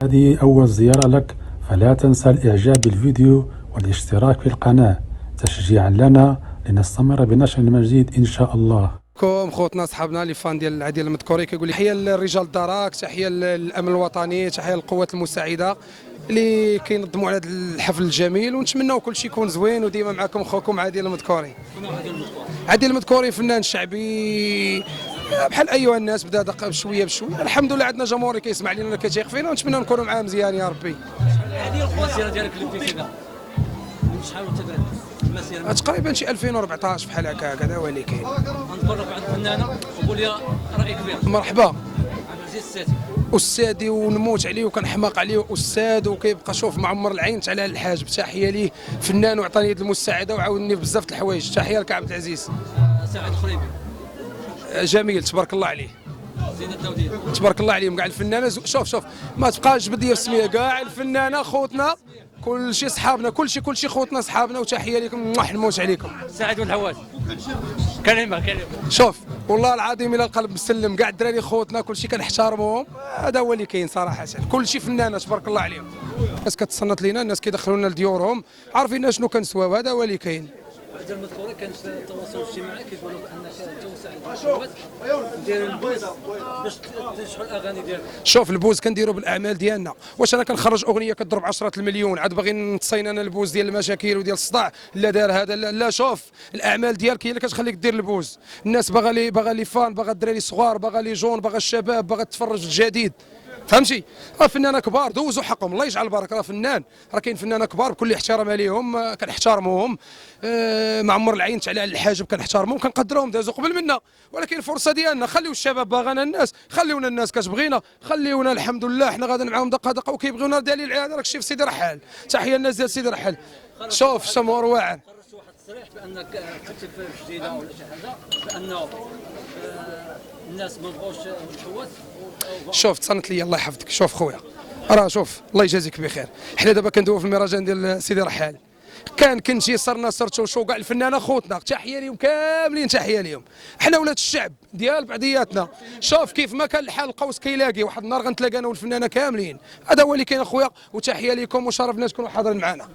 هذه أول زيارة لك، فلا تنسى الإعجاب بالفيديو والاشتراك في القناة تشجيعا لنا لنستمر بنشر المزيد إن شاء الله. خوتنا صحابنا اللي فان ديال العديل المذكوري كيقول لي تحيه للرجال الدراك، تحيه للامن الوطني، تحيه للقوات المساعده اللي كينظموا على هذا الحفل الجميل، ونتمناو كل شيء يكون زوين. وديما معكم خوكم عادل المذكوري. عادل المذكوري فنان شعبي بحال ايها الناس، بدا بشويه بشويه. الحمد لله عندنا جمهور كيسمع لنا كيتيق فينا، ونتمنى نكونوا معاه مزيان يا ربي. هذه المسيره ديالك اللي بديتيها من شحال وتدرت المسيره؟ تقريبا شي 2014 بحال هكا هكذا. ولكن غنتبرك واحد الفنانه وقول لي رايك فيها. مرحبا عبد العزيز الساتي، استاذي ونموت عليه وكنحماق عليه استاذ، وكيبقى شوف معمر العين على الحاجب. تحيه ليه، فنان وعطاني يد المساعده وعاونني بزاف د الحوايج. تحيه لك عبد العزيز. سعد الخريبي جميل تبارك الله عليه. زينة الداوديه تبارك الله عليهم كاع الفنانه. شوف ما تبقاش بديه في السميه، كاع الفنانه خوتنا كل شيء صحابنا، كل شيء خوتنا صحابنا. وتحيه لكم، نموت عليكم. سعد والحواس كلمه. شوف والله العظيم الى القلب مسلم، كاع الدراري خوتنا كل شيء كنحتارموهم. هذا هو اللي كاين صراحه، كل شيء فنانه تبارك الله عليهم. الناس كتصنت لينا، الناس كيدخلوا لنا لديورهم، عارفين شنو كنسواو. هذا هو اللي كاين. بعد المذكوره كان في التواصل الاجتماعي كيقولوا بانك توسع دير البوز باش تنجحوا الاغاني ديالك. شوف البوز كنديروا بالاعمال ديالنا. واش انا كنخرج اغنيه كتضرب 10 المليون عاد باغي نتصين انا البوز ديال المشاكل وديال الصداع؟ لا دار هذا لا. شوف الاعمال ديالك هي اللي كتخليك دير البوز. الناس باغا لي فان، باغا الدراري الصغار، باغا لي جون، باغا الشباب، باغا تتفرج الجديد. فهمتي؟ راه فنانه كبار دوزوا حقهم، الله يجعل البركه. راه فنان، راه كاين فنانه كبار بكل احترام عليهم كنحترموهم. معمر العين على الحاجب كنحترموهم كنقدروهم، دازوا قبل منا. ولكن الفرصه ديالنا، خليو الشباب باغانا الناس، خليونا الناس كتبغينا، خليونا الحمد لله حنا غادي معاهم دقه دقه وكيبغيونا. دليل على هذا راك شي في سيدي رحال. تحيه الناس ديال سيدي رحال. شوف الجمهور واعر. خرجت واحد التصريح بانك كنتي في جديده ولا شي حاجه بانه الناس ما بغاوش الحواس. شوف تصنت لي الله يحفظك. شوف خويا، راه شوف الله يجازيك بخير. حنا دابا كندويو في المهرجان ديال سيدي رحال، كنجي صرنا صرتو شو كاع الفنانه خوتنا. تحيه ليهم كاملين، تحيه ليهم. حنا ولاد الشعب ديال بعضياتنا. شوف كيف ما كان الحال القوس كيلاقي، واحد النهار غنتلاقى انا والفنانه كاملين. هذا هو اللي كاين اخويا. وتحيه لكم وشرفنا تكونوا حاضرين معنا.